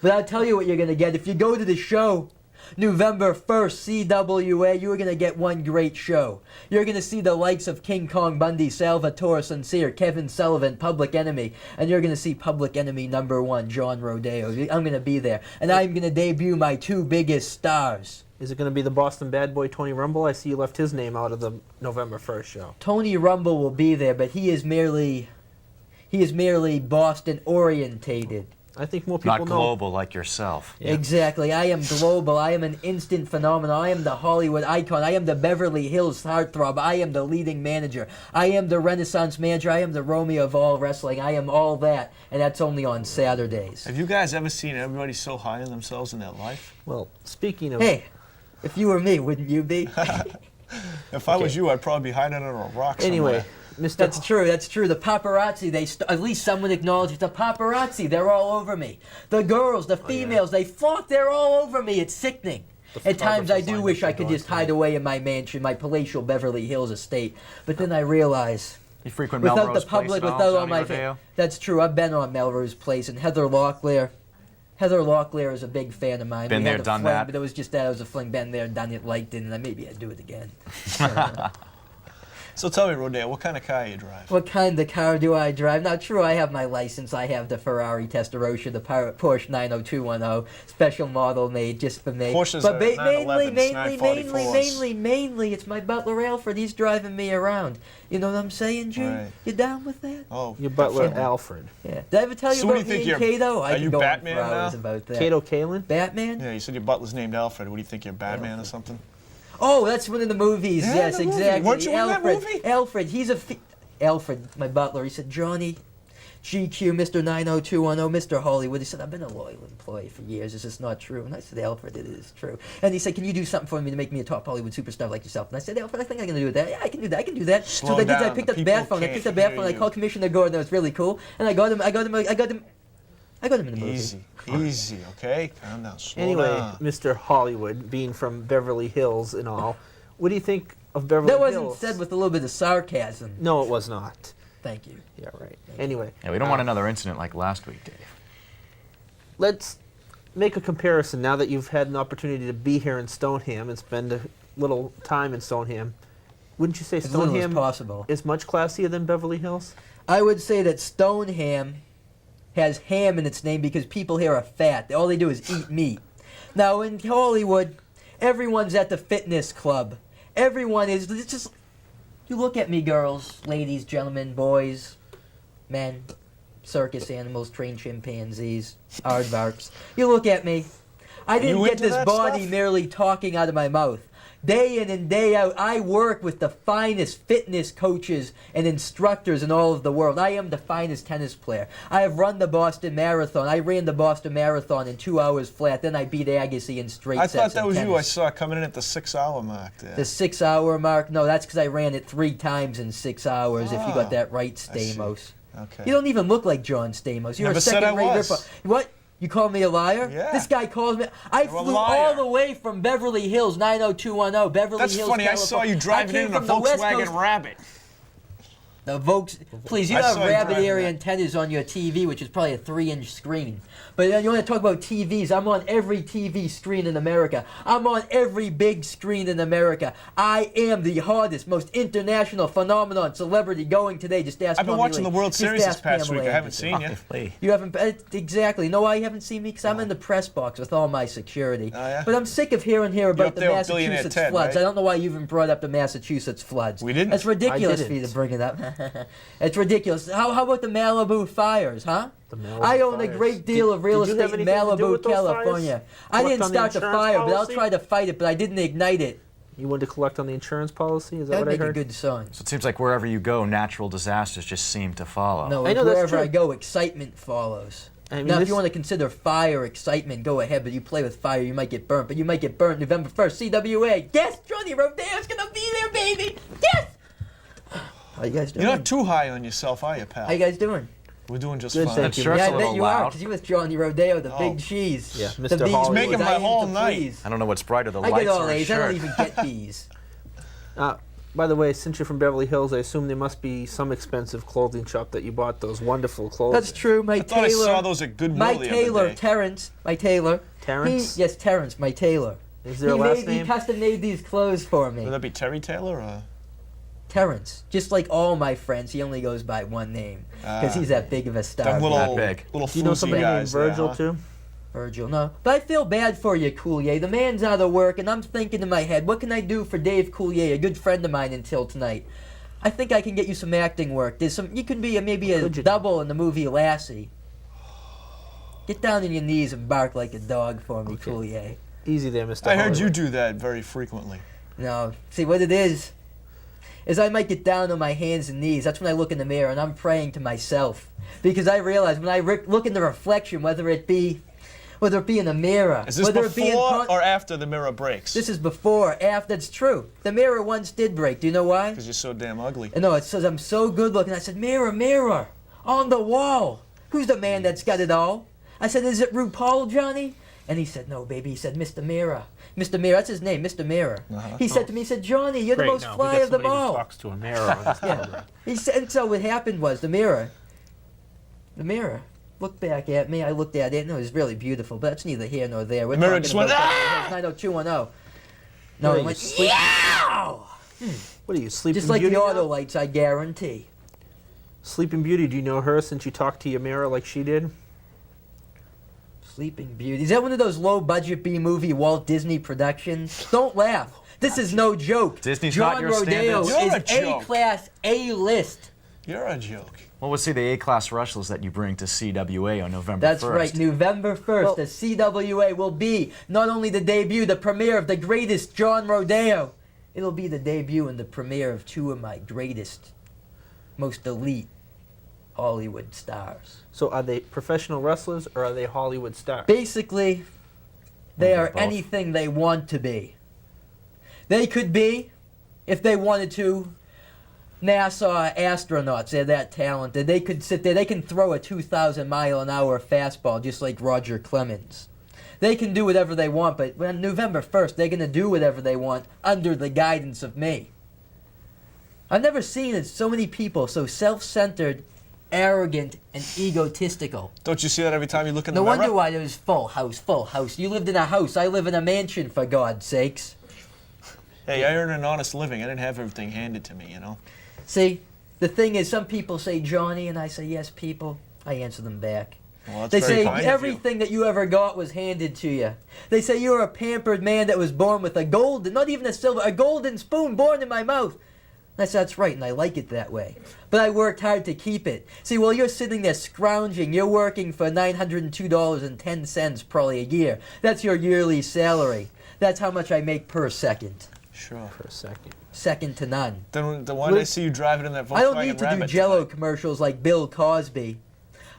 But I'll tell you what you're going to get. If you go to the show, November 1st, CWA, you are going to get one great show. You're going to see the likes of King Kong Bundy, Salvatore Sincere, Kevin Sullivan, Public Enemy, and you're going to see Public Enemy #1, John Rodeo. I'm going to be there, and I'm going to debut my two biggest stars. Is it going to be the Boston bad boy Tony Rumble? I see you left his name out of the November 1st show. Tony Rumble will be there, but he is merely Boston orientated. I think more people Not know. global like yourself. Yeah. Exactly. I am global. I am an instant phenomenon. I am the Hollywood icon. I am the Beverly Hills heartthrob. I am the leading manager. I am the Renaissance manager. I am the Romeo of all wrestling. I am all that, and that's only on Saturdays. Have you guys ever seen everybody so high on themselves in their life? Well, speaking of... Hey, if you were me, wouldn't you be? If I was you, I'd probably be hiding under a rock Anyway, somewhere. Mr. That's true. That's true. The paparazzi, at least someone acknowledges the paparazzi. They're all over me. The girls, the females, they flock. They're all over me. It's sickening. At times, I do wish I could just hide away in my mansion, my palatial Beverly Hills estate. But then I realize, You frequent without Melrose the public, Place at all, without all Johnny my Rodeo? that's true. I've been on Melrose Place, and Heather Locklear is a big fan of mine. Been We there, had a done fling, that. But it was just that it was a fling. Been there, done it, liked it, and maybe I'd do it again. So tell me, Rodeo, what kind of car you drive? What kind of car do I drive? Now, true, I have my license. I have the Ferrari Testarossa, the Porsche 90210, special model made just for me. Porsche's but a 911, mainly, it's my butler Alfred. He's driving me around. You know what I'm saying, G? Right. You down with that? Oh, Your butler, definitely. Alfred. Yeah. Did I ever tell you So what do about you me think and Kato? I are can you go Batman on for hours now? about that. Kato Kalin? Batman? Yeah, you said your butler's named Alfred. What do you think, you're Batman or something? Oh, that's one of the movies. Yeah, yes, the movie. exactly. Weren't you in that Alfred. movie? Alfred, Alfred, my butler. He said, Johnny, GQ, Mr. 90210, Mr. Hollywood. He said, I've been a loyal employee for years. Is this not true? And I said, Alfred, it is true. And he said, can you do something for me to make me a top Hollywood superstar like yourself? And I said, Alfred, I think I can do that. Yeah, I can do that. I can do that. Slow so what I did, I down. picked The up the bat people phone. I picked up the can't bat phone. I hear called you. Commissioner Gordon. That was really cool. And I got him in the movie. Easy, okay? Calm down, slow Anyway, down. Mr. Hollywood, being from Beverly Hills and all, what do you think of Beverly That Hills? wasn't said with a little bit of sarcasm. No, it was not. Thank you. Yeah, right. Anyway, Yeah, we don't want another incident like last week, Dave. let's make a comparison now that you've had an opportunity to be here in Stoneham and spend a little time in Stoneham. Wouldn't you say As little as Stoneham possible. is much classier than Beverly Hills? I would say that Stoneham has ham in its name because people here are fat. All they do is eat meat. Now in Hollywood, everyone's at the fitness club. Everyone is. It's just. You look at me, girls, ladies, gentlemen, boys, men, circus animals, trained chimpanzees, aardvarks. You look at me. I didn't you get into this that body stuff? merely talking out of my mouth. Day in and day out, I work with the finest fitness coaches and instructors in all of the world. I am the finest tennis player. I have run the Boston Marathon. I ran the Boston Marathon in 2 hours flat. Then I beat Agassi in straight I sets thought that in was tennis. you I saw coming in at the 6-hour mark there. The 6 hour mark? No, that's because I ran it 3 times in 6 hours, if you Ah, got that right, I see. Stamos. Okay. You don't even look like John Stamos. You're Never a said I second-rate was. ripper. What? You call me a liar? Yeah. This guy calls me. I You're a flew liar. all the way from Beverly Hills, 90210, Beverly That's Hills, funny. I California. saw you driving came in a from the West Volkswagen Coast. Rabbit. The Volks, please, you I have saw you rabbit driving area that. antennas on your TV, which is probably a 3-inch screen. But then you want to talk about TVs. I'm on every TV screen in America. I'm on every big screen in America. I am the hottest, most international phenomenon celebrity going today. Just ask I've been Tommy watching Lee. the World Just Series this ask past Pamela week. I haven't Anderson. seen you. Obviously. You haven't exactly. Know why you haven't seen me? Because I'm in the press box with all my security. Oh, yeah? But I'm sick of hearing here about up the there with Billionaire Massachusetts Ted, floods. right? I don't know why you even brought up the Massachusetts floods. We didn't? That's ridiculous I for you to didn't. bring it up. It's ridiculous. How about the Malibu fires, huh? The Malibu I own a fires. great deal of real Did you have estate in anything to do Malibu, with those California. fires? I Collect didn't on the start the insurance fire, but I'll policy? try to fight it. But I didn't ignite it. You wanted to collect on the insurance policy? Is that That'd what I make a heard? good song. So it seems like wherever you go, natural disasters just seem to follow. No, I know that's wherever true. I go, excitement follows. I mean, Now, if this- you want to consider fire excitement, go ahead, but you play with fire, you might get burnt. But you might get burnt November 1st, CWA. Yes, Johnny Rodeo's going to be there, baby. Yes! How you guys doing? You're not too high on yourself, are you, pal? How you guys doing? We're doing just Good, fine. thank That you. shirt's Yeah, a I bet little you are, loud. because you with Johnny Rodeo, the Oh. big cheese. Yeah, The Mr. bees Hollywood. Making my I am whole to night. please. I don't know what's brighter, the I lights get all or a A's. I don't shirt. even get B's. By the way, since you're from Beverly Hills, I assume there must be some expensive clothing shop that you bought those wonderful clothes. That's true. My I thought I tailor. saw those at Goodwill My the tailor, other day. Terrence. My tailor. Terrence? Yes, Terrence. My tailor. Is there a last He name? custom made these clothes for me. Would that be Terry Taylor? Or? Terrence. Just like all my friends, he only goes by one name because he's that big of a star. Them little, big. little Do you know floozy somebody named guys there, Virgil huh? too? Virgil, no. But I feel bad for you, Coulier. The man's out of work, and I'm thinking in my head, what can I do for Dave Coulier, a good friend of mine until tonight? I think I can get you some acting work. You could be maybe a Could you? double in the movie Lassie. Get down on your knees and bark like a dog for me, Okay. Coulier. Easy there, Mr. I heard you Hollywood. do that very frequently. No, see what it is I might get down on my hands and knees. That's when I look in the mirror and I'm praying to myself because I realize when I look in the reflection, whether it be in the mirror, Is this whether it be in before or after the mirror breaks? this is before, after. It's true. The mirror once did break. Do you know why? Because you're so damn ugly. No, it says I'm so good looking. I said, mirror, mirror, on the wall. Who's the man that's got it all? I said, is it RuPaul, Johnny? And he said, no, baby. He said, Mr. Mirror. Mr. Mirror, that's his name, Mr. Mirror. He said to me, he said, Johnny, you're the Great, most now we fly got of them somebody who all. talks to a mirror on this program. He said, and so what happened was the mirror looked back at me. I looked at it, and it was really beautiful, but that's neither here nor there. We're The mirror talking just about went, Beverly Hills 90210. No, What it are went, you, sleep- Yow! What are you, Sleeping Just like Beauty the now? auto lights, I guarantee. Sleeping Beauty, do you know her since you talked to your mirror like she did? Sleeping Beauty. Is that one of those low-budget B-movie Walt Disney productions? Don't laugh. This is no joke. Disney's John not your Rodeo standards? You're a is joke. A-class, A-list. You're a joke. Well, we'll see the A-class rustlers that you bring to CWA on November 1st. That's right. November 1st, the CWA will be not only the debut, the premiere of the greatest John Rodeo. It'll be the debut and the premiere of two of my greatest, most elite Hollywood stars. So are they professional wrestlers or are they Hollywood stars? Basically, they Well, are both. anything they want to be. They could be, if they wanted to, NASA astronauts. They're that talented. They could sit there. They can throw a 2,000-mile-an-hour fastball just like Roger Clemens. They can do whatever they want, but on November 1st, they're going to do whatever they want under the guidance of me. I've never seen so many people so self-centered, arrogant, and egotistical. Don't you see that every time you look in No the mirror? wonder why there was full house, full house. You lived in a house. I live in a mansion, for God's sakes. Hey, I earned an honest living. I didn't have everything handed to me, you know? See, the thing is, some people say Johnny, and I say yes, people. I answer them back. Well, that's They very say kind of you. everything that you ever got was handed to you. They say you're a pampered man that was born with a golden, not even a silver, a golden spoon born in my mouth. And I said, that's right, and I like it that way. But I worked hard to keep it. See, while you're sitting there scrounging, you're working for $902.10 probably a year. That's your yearly salary. That's how much I make per second. Sure. For a second. Second to none. Then why did I see you driving in that Volkswagen I don't need to do Rabbit Jello tonight? commercials like Bill Cosby.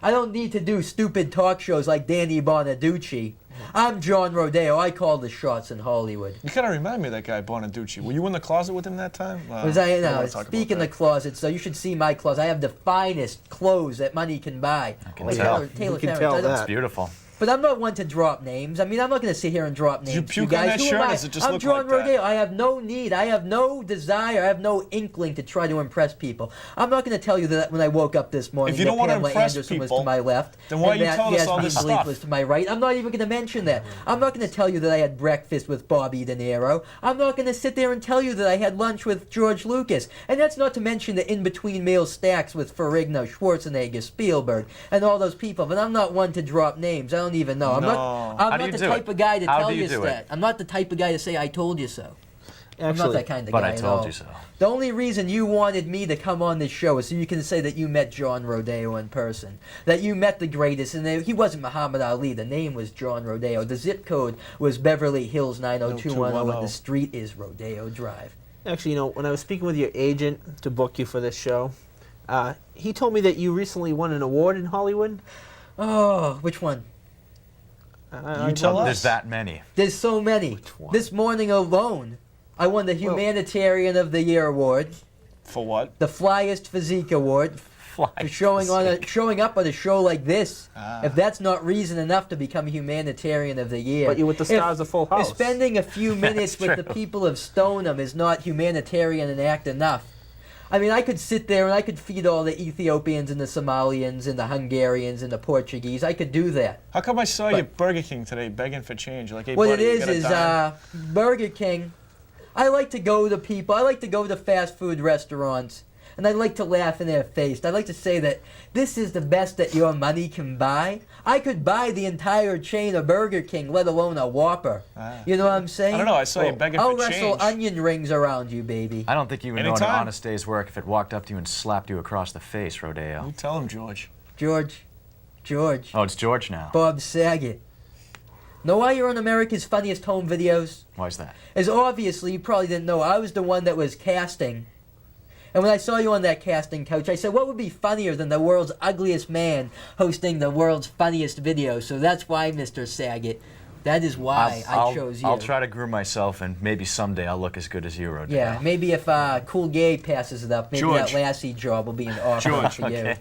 I don't need to do stupid talk shows like Danny Bonaducci. I'm John Rodeo. I call the shots in Hollywood. You kind of remind me of that guy, Bonaducci. Were you in the closet with him that time? Was I? don't No. wanna talk about Speaking that. of closets, so you should see my closet. I have the finest clothes that money can buy. I can Like tell. Taylor You can Terrence. tell I don't- that. It's beautiful. But I'm not one to drop names. I mean, I'm not going to sit here and drop names. you to puke on guys. that Who shirt? am I? Does it just I'm look John like that? Rodeo. I have no need. I have no desire. I have no inkling to try to impress people. I'm not going to tell you that when I woke up this morning If you that don't wanna Pamela impress Anderson was people, to my left then why and you that telling us all Yasmin this Bleeth stuff? was to my right. I'm not even going to mention that. I'm not going to tell you that I had breakfast with Bobby De Niro. I'm not going to sit there and tell you that I had lunch with George Lucas. And that's not to mention the in-between meal stacks with Ferrigno, Schwarzenegger, Spielberg, and all those people. But I'm not one to drop names. I don't even know. I'm No. not How do you the do type it? of guy to How tell do you you do that. it? I'm not the type of guy to say I told you so. I'm not Actually, that kind of But guy I at told all. you so. The only reason you wanted me to come on this show is so you can say that you met John Rodeo in person, that you met the greatest, and that he wasn't Muhammad Ali. The name was John Rodeo. The zip code was Beverly Hills 90210, and the street is Rodeo Drive. actually, you know, when I was speaking with your agent to book you for this show, he told me that you recently won an award in Hollywood. Oh, which one? I tell us. There's that many. There's so many. one? This morning alone, I won the Humanitarian of the Year award, For what? the Flyest Physique award, fly. for showing up on a show like this. Ah. If that's not reason enough to become humanitarian of the year. But you with the stars of Full If House. spending a few minutes with the true. people of Stoneham is not humanitarian and act enough. I mean, I could sit there and I could feed all the Ethiopians and the Somalians and the Hungarians and the Portuguese. I could do that. How come I saw you at Burger King today begging for change? Like, hey, What buddy, it you got a is dime? Burger King. I like to go to people. I like to go to fast food restaurants, and I like to laugh in their face. I like to say that this is the best that your money can buy. I could buy the entire chain of Burger King, let alone a Whopper. Ah. You know what I'm saying? I don't know. I saw you begging I'll for wrestle change. onion rings around you, baby. I don't think you would know an Anytime. honest day's work if it walked up to you and slapped you across the face, Rodeo. You tell him, George. George. Oh, it's George now. Bob Saget. Know why you're on America's Funniest Home Videos? Why's that? As obviously, you probably didn't know, I was the one that was casting. And when I saw you on that casting couch, I said, what would be funnier than the world's ugliest man hosting the world's funniest video? So that's why, Mr. Saget, that is why I chose you. I'll try to groom myself, and maybe someday I'll look as good as you, Rodeo. Yeah, maybe if Cool Gay passes it up, maybe George. that Lassie job will be an offer George, for you.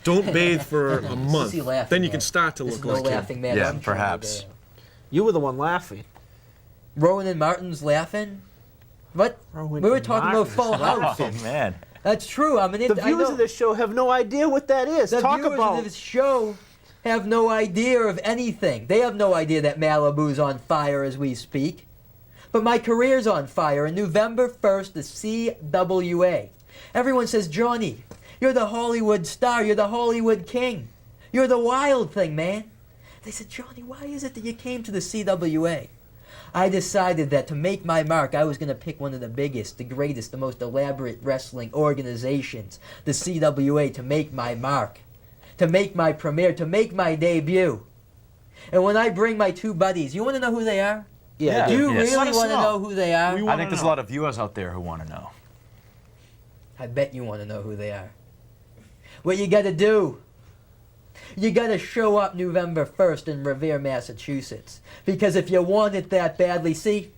Don't bathe for a month. he laughing Then you at? can start to This look is no like him. laughing man. Yeah, I'm trying perhaps. to- You were the one laughing. Rowan and Martin's laughing? What? Rowan We were and talking about Martin's Full House. Oh, man. That's true. I mean, The viewers of this show have no idea what that is. The Talk viewers about of this show have no idea of anything. They have no idea that Malibu's on fire as we speak. But my career's on fire. On November 1st, the CWA. Everyone says, Johnny, you're the Hollywood star. You're the Hollywood king. You're the wild thing, man. They said, Johnny, why is it that you came to the CWA? I decided that to make my mark, I was going to pick one of the biggest, the greatest, the most elaborate wrestling organizations, the CWA, to make my mark, to make my premiere, to make my debut. And when I bring my two buddies, you want to know who they are? yeah. Do you Yes. really Let us want to know. know who they are? We I wanna think there's a know. lot of viewers out there who want to know. I bet you want to know who they are. What you got to do? You got to show up November 1st in Revere, Massachusetts. Because if you want it that badly, see,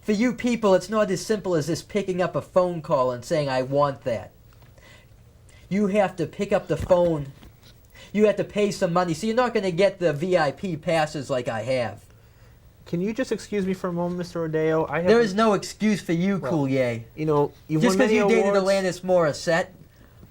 for you people, it's not as simple as just picking up a phone call and saying, I want that. You have to pick up the phone. You have to pay some money. So you're not going to get the VIP passes like I have. Can you just excuse me for a moment, Mr. Rodeo? I have, There is no excuse for you, Well, Cool Yay. you know, you've Just won because many you dated awards. Alanis Morissette,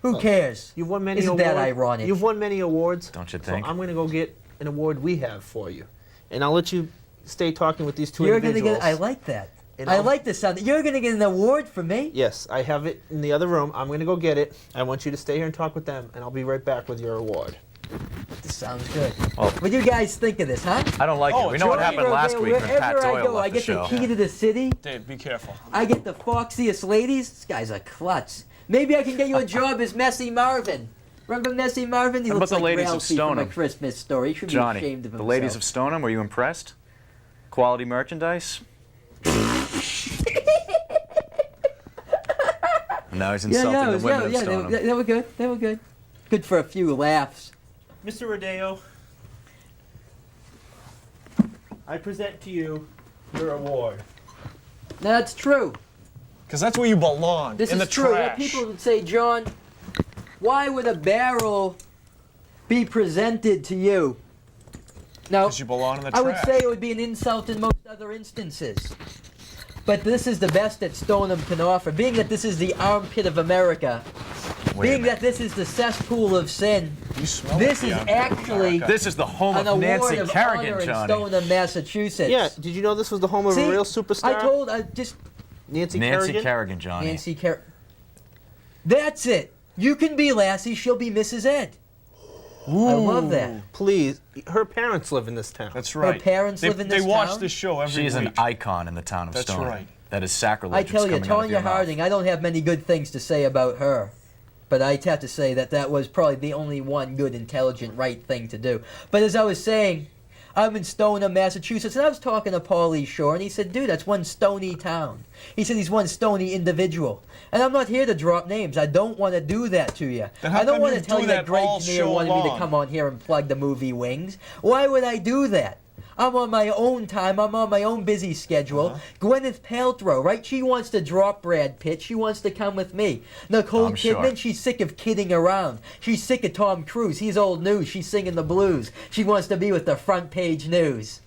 who cares? You've won many Isn't awards. that ironic? You've won many awards. Don't you So think? I'm going to go get an award we have for you, and I'll let you stay talking with these two You're gonna individuals. get. I like that. And I I'll- like the sound. You're gonna get an award from me. Yes, I have it in the other room. I'm going to go get it. I want you to stay here and talk with them, and I'll be right back with your award. This sounds good. Well- What do you guys think of this, huh? I don't like Oh, it. We know what Johnny happened last Rodeo, week when Pat wherever I Doyle go, I left the get show. the key to the city. Dave, be careful. I get the foxiest ladies. This guy's a klutz. Maybe I can get you a job as Messy Marvin. Remember Messy Marvin? He What looks about the like ladies of Ralphie from A Stoneham? Christmas Story. He should be Johnny, ashamed of the himself. ladies of Stoneham, were you impressed? Quality merchandise? Now he's insulting the women of Stoneham. they were good. They were good. Good for a few laughs. Mr. Rodeo, I present to you your award. That's true. Because that's where you belong. This in is the true. trash. People would say, John, why would a barrel be presented to you? Now, Because you belong in the I trash. would say it would be an insult in most other instances. But this is the best that Stoneham can offer. Being that this is the armpit of America, Wait a being minute. that this is the cesspool of sin, You smell this like is the armpit of actually America. This is the home an of award Nancy of Kerrigan, honor in Johnny. Stoneham, Massachusetts. Yeah, did you know this was the home of See, a real superstar? I just Nancy Nancy Kerrigan. Kerrigan, Johnny. Nancy Kerrigan. That's it. You can be Lassie, she'll be Mrs. Ed. I love that. Please, her parents live in this town. That's right. parents they, live in They this watch town? this show every She's week. an icon in the town of That's Stoneham. right. That is sacrilege. I tell It's you, coming out of Tonya your mouth. Harding, I don't have many good things to say about her. But I'd have to say that that was probably the only one good, intelligent, right thing to do. But as I was saying, I'm in Stoneham, Massachusetts, and I was talking to Paulie Shore, and he said, dude, that's one stony town. He said he's one stony individual. And I'm not here to drop names. I don't want to do that to you. Then how I don't come want you to tell do you that that Greg all Kinnear show wanted me to long? come on here and plug the movie Wings. Why would I do that? I'm on my own time. I'm on my own busy schedule. Gwyneth Paltrow, right? She wants to drop Brad Pitt. She wants to come with me. Nicole I'm Kidman, sure. she's sick of kidding around. She's sick of Tom Cruise. He's old news. She's singing the blues. She wants to be with the front page news.